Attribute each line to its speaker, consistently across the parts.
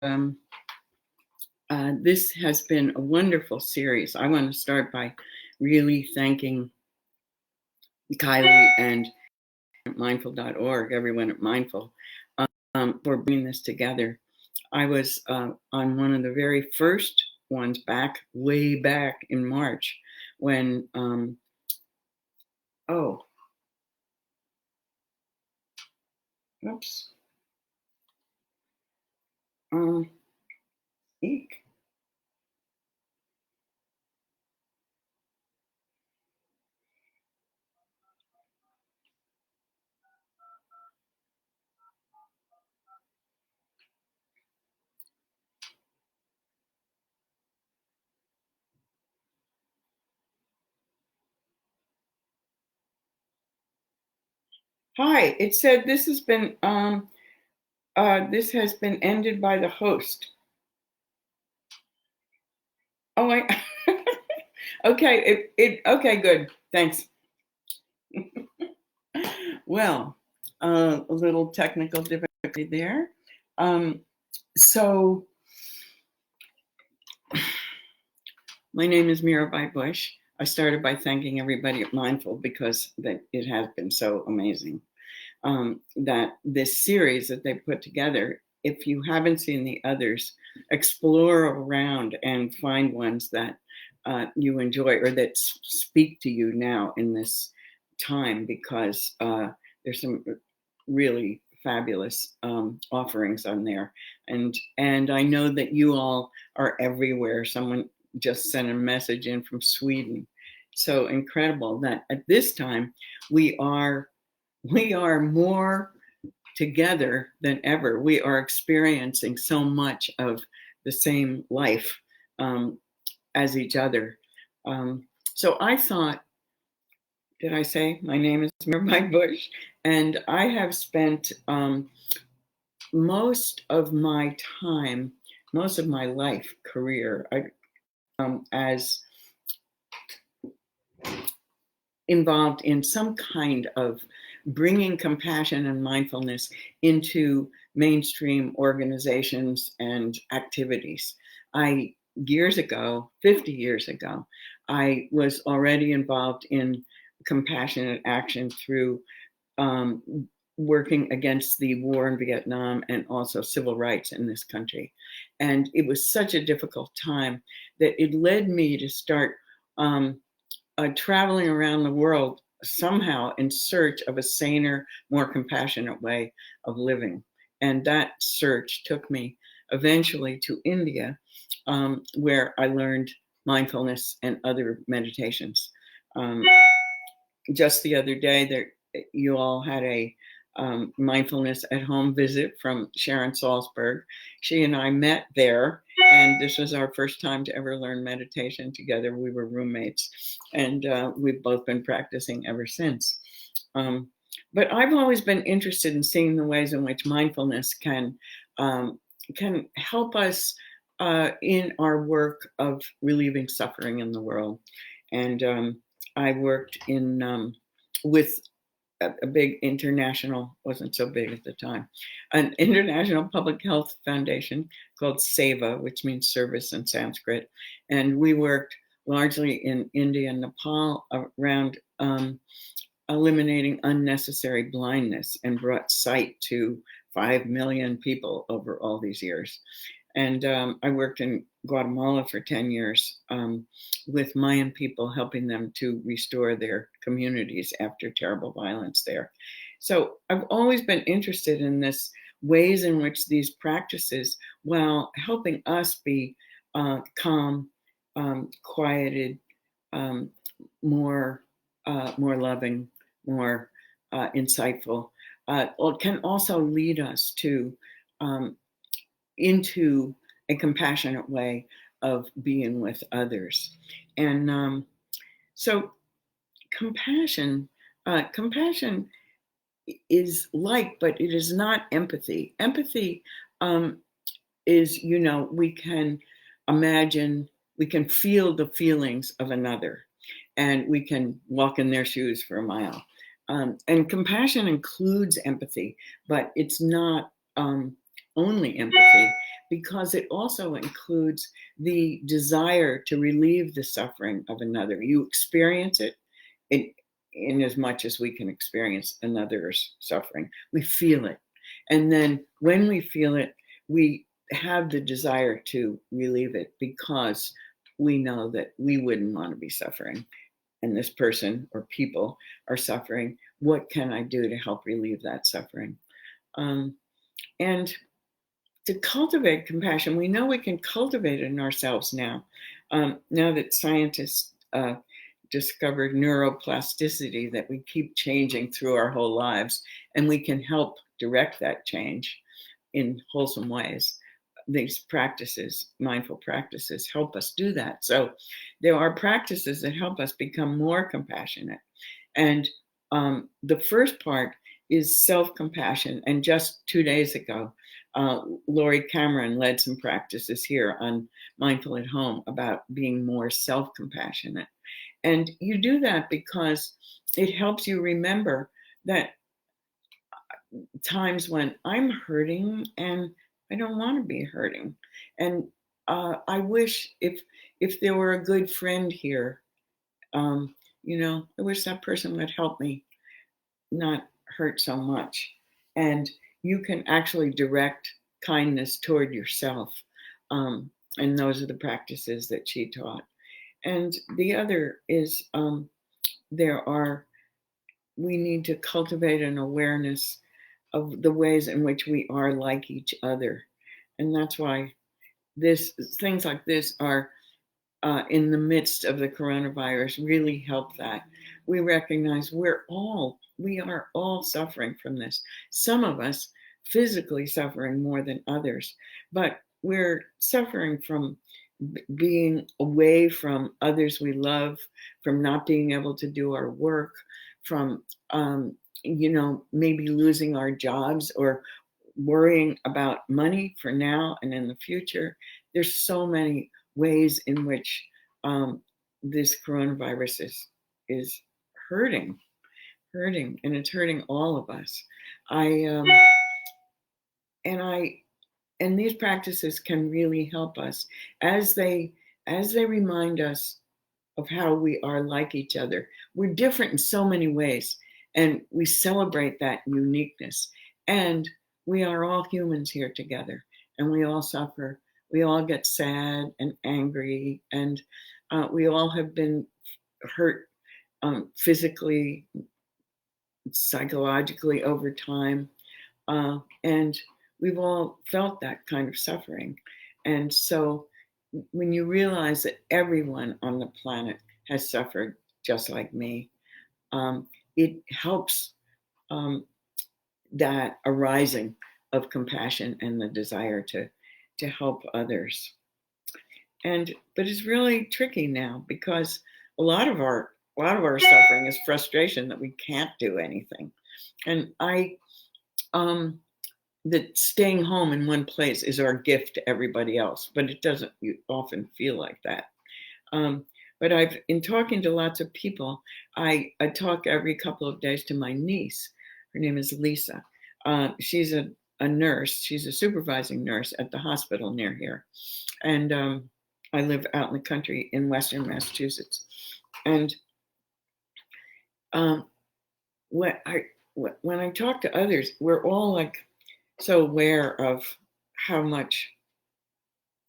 Speaker 1: um, this has been a wonderful series. I want to start by really thanking Kylie and mindful.org, everyone at Mindful, for bringing this together. I was on one of the very first ones way back in March when, eek. Hi, it said this has been ended by the host. Oh, okay. Okay, good. Thanks. Well, a little technical difficulty there. So, my name is Mirabai Bush. I started by thanking everybody at Mindful because it has been so amazing. That this series that they put together, if you haven't seen the others, explore around and find ones that you enjoy or that speak to you now in this time, because there's some really fabulous offerings on there. And I know that you all are everywhere. Someone just sent a message in from Sweden. So incredible that at this time we are more together than ever. We are experiencing so much of the same life as each other. So I thought, did I say my name is Mirabai Bush? And I have spent most of my life career, as involved in some kind of bringing compassion and mindfulness into mainstream organizations and activities. 50 years ago, I was already involved in compassionate action through working against the war in Vietnam and also civil rights in this country. And it was such a difficult time that it led me to start traveling around the world somehow in search of a saner, more compassionate way of living. And that search took me eventually to India, where I learned mindfulness and other meditations. Just the other day, you all had a mindfulness at home visit from Sharon Salzberg. She and I met there, and this was our first time to ever learn meditation together. We were roommates, and we've both been practicing ever since. But I've always been interested in seeing the ways in which mindfulness can help us in our work of relieving suffering in the world. And I worked with a big international, wasn't so big at the time, an international public health foundation called SEVA, which means service in Sanskrit. And we worked largely in India and Nepal around eliminating unnecessary blindness, and brought sight to 5 million people over all these years. And I worked in Guatemala for 10 years with Mayan people, helping them to restore their communities after terrible violence there. So I've always been interested in this ways in which these practices, while helping us be calm, quieted, more loving, more insightful, can also lead us to into a compassionate way of being with others. And so compassion is like, but it is not empathy. Empathy is, we can imagine, we can feel the feelings of another, and we can walk in their shoes for a mile. And compassion includes empathy, but it's not only empathy, because it also includes the desire to relieve the suffering of another. You experience it in as much as we can experience another's suffering. We feel it. And then when we feel it, we have the desire to relieve it because we know that we wouldn't want to be suffering and this person or people are suffering. What can I do to help relieve that suffering? And to cultivate compassion, we know we can cultivate it in ourselves now. Now that scientists discovered neuroplasticity, that we keep changing through our whole lives, and we can help direct that change in wholesome ways. These practices, mindful practices, help us do that. So there are practices that help us become more compassionate. And the first part is self-compassion. And just 2 days ago, Laurie Cameron led some practices here on Mindful at Home about being more self-compassionate. And you do that because it helps you remember that times when I'm hurting and I don't want to be hurting. And I wish if there were a good friend here, I wish that person would help me not hurt so much. And you can actually direct kindness toward yourself. And those are the practices that she taught. And the other is we need to cultivate an awareness of the ways in which we are like each other. And that's why things like this are in the midst of the coronavirus really help that. We recognize we are all suffering from this. Some of us physically suffering more than others, but we're suffering from being away from others we love, from not being able to do our work, from maybe losing our jobs or worrying about money for now and in the future. There's so many ways in which this coronavirus is hurting, and it's hurting all of us. And these practices can really help us as they remind us of how we are like each other. We're different in so many ways, and we celebrate that uniqueness. And we are all humans here together, and we all suffer. We all get sad and angry, and we all have been hurt physically, psychologically over time. And we've all felt that kind of suffering. And so when you realize that everyone on the planet has suffered just like me, it helps that arising of compassion and the desire to help others. But it's really tricky now because a lot of our suffering is frustration that we can't do anything. And that staying home in one place is our gift to everybody else, but it doesn't often feel like that. But in talking to lots of people, I talk every couple of days to my niece. Her name is Lisa. She's a nurse. She's a supervising nurse at the hospital near here. And I live out in the country in Western Massachusetts. And when I talk to others, we're all like so aware of how much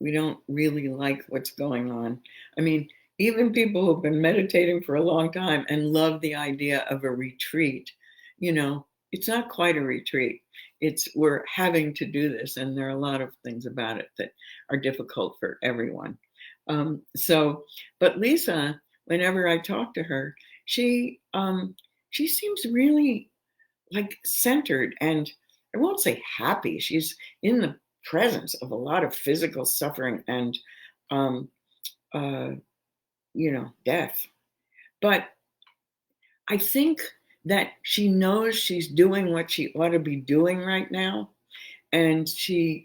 Speaker 1: we don't really like what's going on. I mean, even people who've been meditating for a long time and love the idea of a retreat, it's not quite a retreat. We're having to do this, and there are a lot of things about it that are difficult for everyone. But Lisa, whenever I talk to her, she seems really like centered, and I won't say happy. She's in the presence of a lot of physical suffering and death. But I think that she knows she's doing what she ought to be doing right now, and she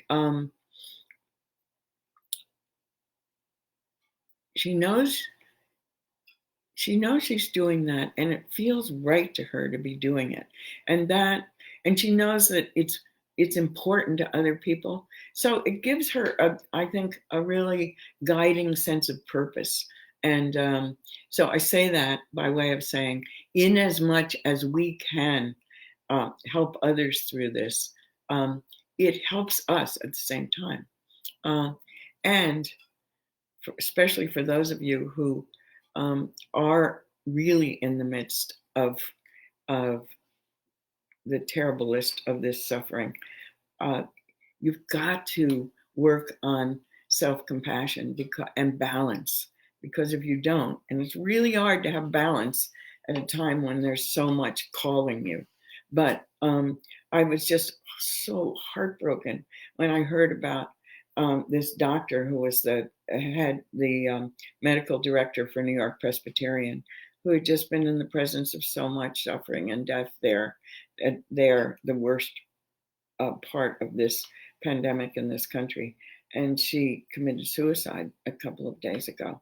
Speaker 1: knows she's doing that, and it feels right to her to be doing it, and she knows that it's it's important to other people. So it gives her, I think, a really guiding sense of purpose. And so I say that by way of saying, in as much as we can help others through this, um, it helps us at the same time. Uh, and especially for those of you who are really in the midst of the terrible list of this suffering, uh, you've got to work on self-compassion and balance, because if you don't, and it's really hard to have balance at a time when there's so much calling you. But I was just so heartbroken when I heard about this doctor who was the medical director for New York Presbyterian, who had just been in the presence of so much suffering and death there. They're the worst part of this pandemic in this country, and she committed suicide a couple of days ago.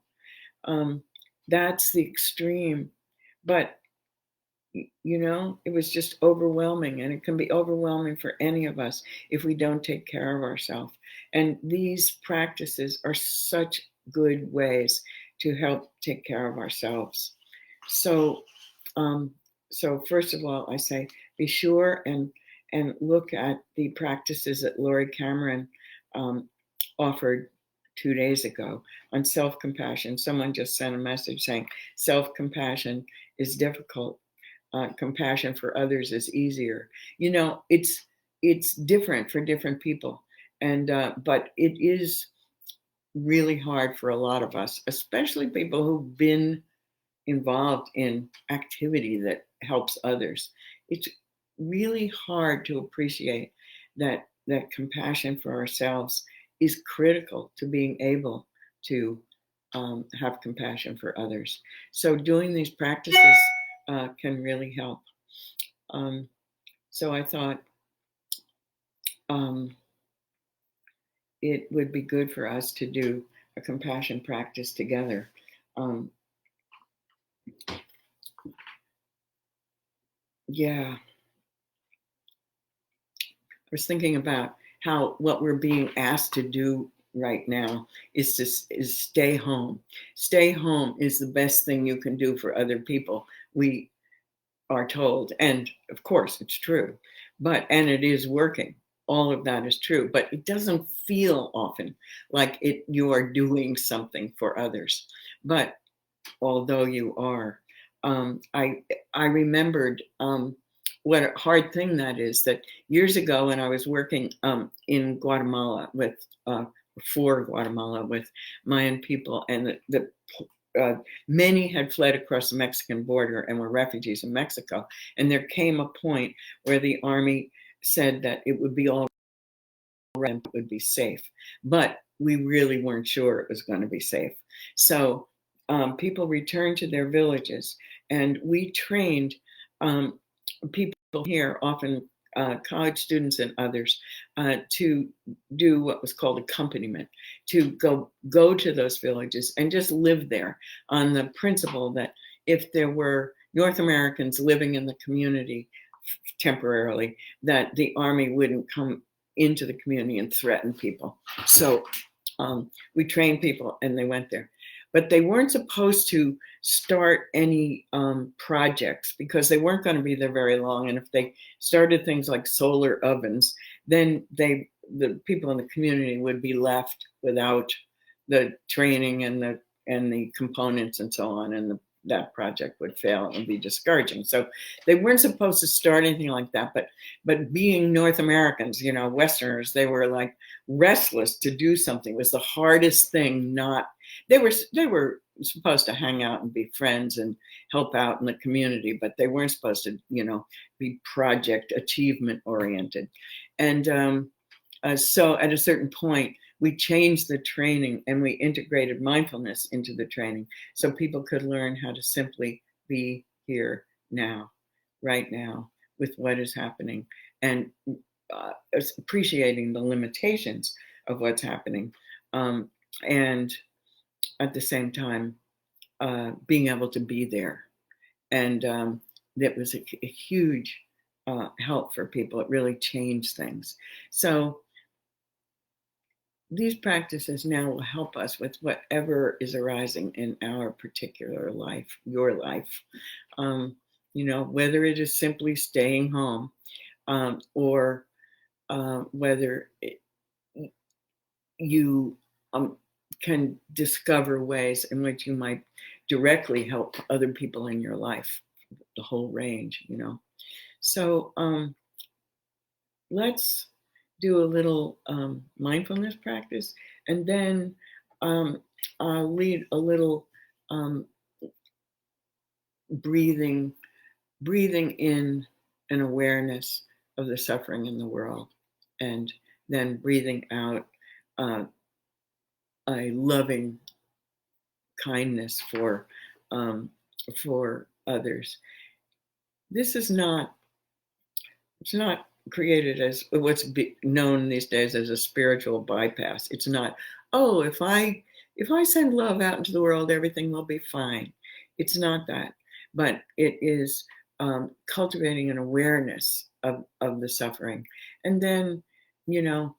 Speaker 1: Um, that's the extreme, but it was just overwhelming, and it can be overwhelming for any of us if we don't take care of ourselves. And these practices are such good ways to help take care of ourselves. So, um, so first of all, I say be sure and look at the practices that Laurie Cameron offered 2 days ago on self-compassion. Someone just sent a message saying self-compassion is difficult. Compassion for others is easier. It's different for different people, and but it is really hard for a lot of us, especially people who've been involved in activity that helps others. It's really hard to appreciate that compassion for ourselves is critical to being able to have compassion for others. So doing these practices can really help. Um, so I thought um, it would be good for us to do a compassion practice together. Um, yeah, I was thinking about how what we're being asked to do right now is stay home. Stay home is the best thing you can do for other people. We are told, and of course it's true, and it is working. All of that is true, but it doesn't feel often like you are doing something for others. But although you are, I remembered what a hard thing that is. That years ago, when I was working in Guatemala for Guatemala with Mayan people, and many had fled across the Mexican border and were refugees in Mexico. And there came a point where the army said that it would be all right, it would be safe, but we really weren't sure it was going to be safe. So people returned to their villages, and we trained people here, often college students and others, to do what was called accompaniment, to go to those villages and just live there on the principle that if there were North Americans living in the community temporarily, that the army wouldn't come into the community and threaten people. So we trained people and they went there. But they weren't supposed to start any projects because they weren't going to be there very long. And if they started things like solar ovens, then the people in the community would be left without the training and the components and so on, and that project would fail and be discouraging. So they weren't supposed to start anything like that. But being North Americans, Westerners, they were like restless to do something. It was the hardest thing. They were supposed to hang out and be friends and help out in the community, but they weren't supposed to, be project achievement oriented. And so at a certain point, we changed the training and we integrated mindfulness into the training so people could learn how to simply be here now, right now, with what is happening, and appreciating the limitations of what's happening, and at the same time being able to be there. And that was a huge help for people. It really changed things. So these practices now will help us with whatever is arising in our particular life, your life. Um, whether it is simply staying home, or whether you can discover ways in which you might directly help other people in your life, the whole range. So let's do a little mindfulness practice, and then um, I'll lead a little um, breathing, breathing in an awareness of the suffering in the world, and then breathing out uh, a loving kindness for others. This is not It's not created as known these days as a spiritual bypass. It's not, oh, if I send love out into the world, everything will be fine. It's not that, but it is cultivating an awareness of the suffering, and then you know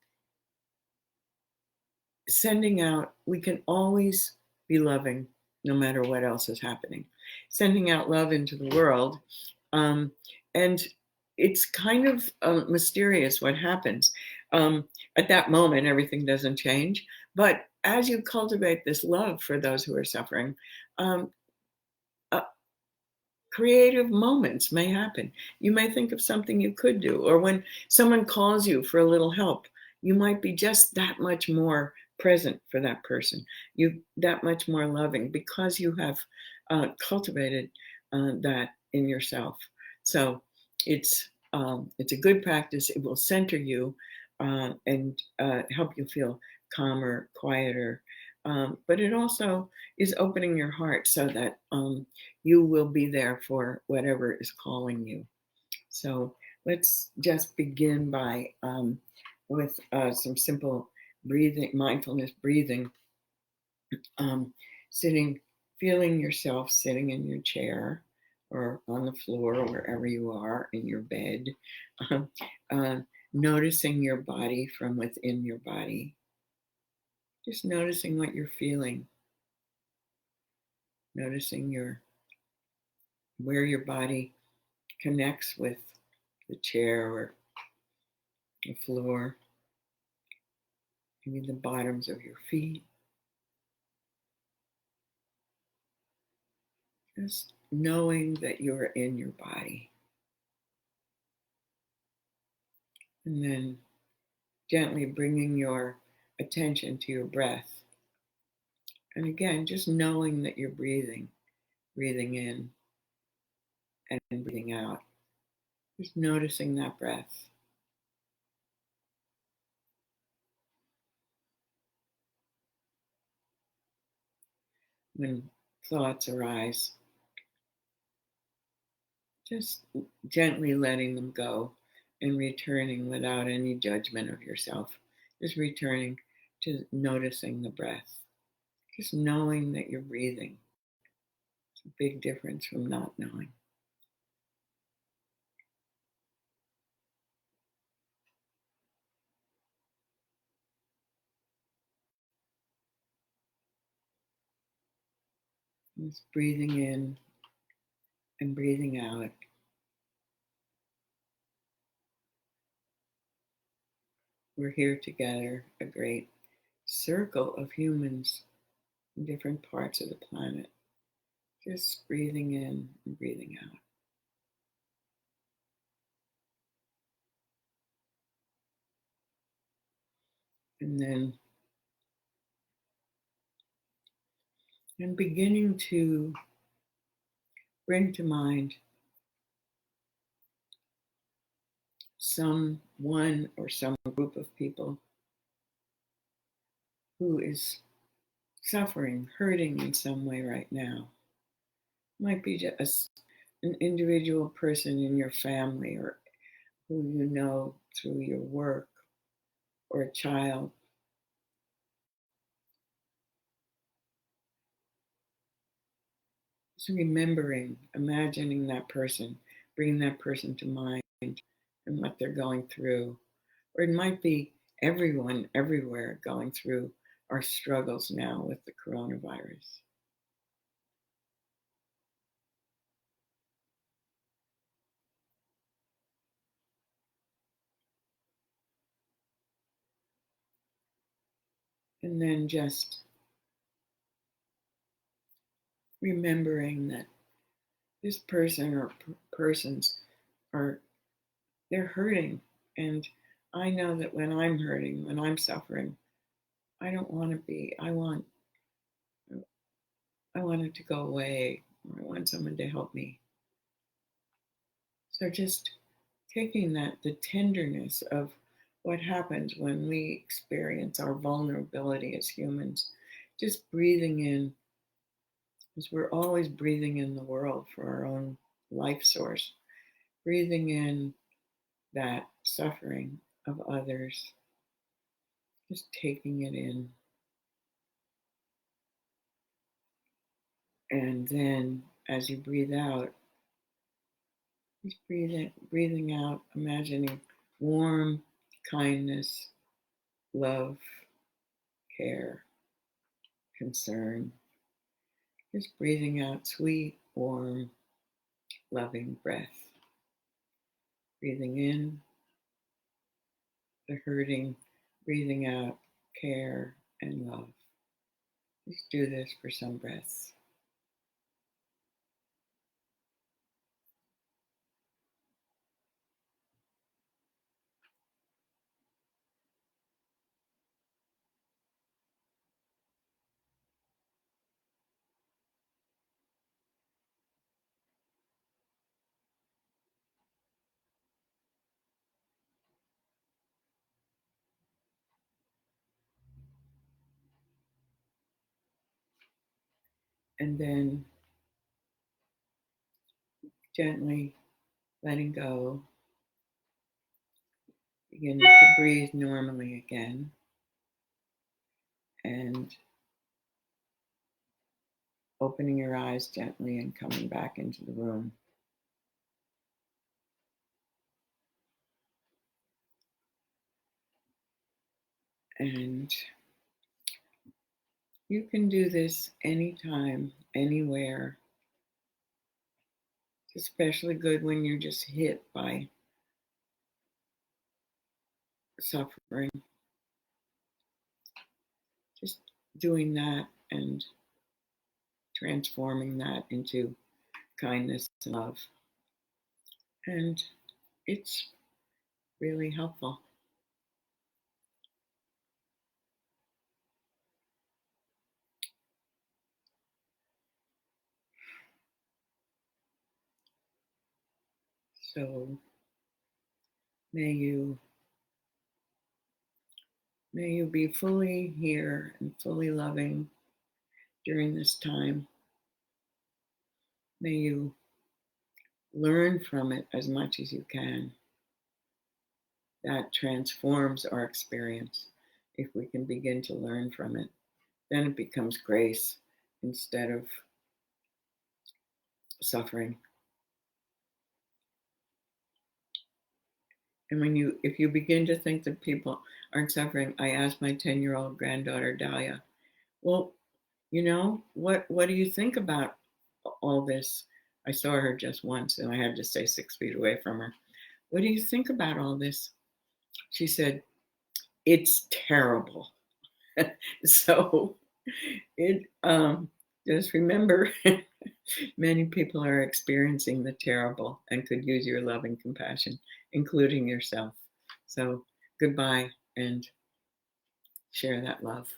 Speaker 1: sending out. We can always be loving, no matter what else is happening. Sending out love into the world, um, and it's kind of mysterious what happens. At that moment, everything doesn't change, but as you cultivate this love for those who are suffering, um, uh, creative moments may happen. You may think of something you could do, or when someone calls you for a little help, you might be just that much more present for that person. You that much more loving because you have cultivated that in yourself. So it's a good practice. It will center you and help you feel calmer, quieter. But it also is opening your heart so that you will be there for whatever is calling you. So let's just begin by with some simple breathing, mindfulness breathing. Um, Sitting, feeling yourself sitting in your chair or on the floor, or wherever you are in your bed, um, uh, noticing your body from within your body, just noticing what you're feeling, noticing where your body connects with the chair or the floor, maybe the bottoms of your feet. Just knowing that you're in your body. And then gently bringing your attention to your breath. And again, just knowing that you're breathing in and breathing out. Just noticing that breath. When thoughts arise, just gently letting them go and returning without any judgment of yourself. Just returning to noticing the breath. Just knowing that you're breathing. It's a big difference from not knowing. Just breathing in and breathing out. We're here together, a great circle of humans in different parts of the planet, just breathing in and breathing out. And then I'm beginning to bring to mind someone or some group of people who is suffering, hurting in some way right now. It might be just an individual person in your family, or who you know through your work, or a child. Just remembering, imagining that person bring that person to mind and what they're going through. Or it might be everyone everywhere going through our struggles now with the coronavirus. And then just remembering that this person or persons are, they're hurting. And I know that when I'm hurting, when I'm suffering, I don't want to be. I want it to go away. Or I want someone to help me. So just taking that, the tenderness of what happens when we experience our vulnerability as humans, just breathing in, because we're always breathing in the world for our own life source, breathing in that suffering of others, just taking it in. And then as you breathe out, just breathing out, imagining warm kindness, love, care, concern. Just breathing out sweet, warm, loving breath. Breathing in the hurting, breathing out care and love. Just do this for some breaths. And then gently letting go, beginning to breathe normally again, and opening your eyes gently and coming back into the room. And you can do this anytime, anywhere. It's especially good when you're just hit by suffering. Just doing that and transforming that into kindness and love. And it's really helpful. So may you be fully here and fully loving during this time. May you learn from it as much as you can. That transforms our experience. If we can begin to learn from it, then it becomes grace instead of suffering. And if you begin to think that people aren't suffering, I asked my 10-year-old granddaughter, Dahlia, well, what do you think about all this? I saw her just once and I had to stay 6 feet away from her. What do you think about all this? She said, it's terrible. So it just remember many people are experiencing the terrible and could use your love and compassion, including yourself. So goodbye and share that love.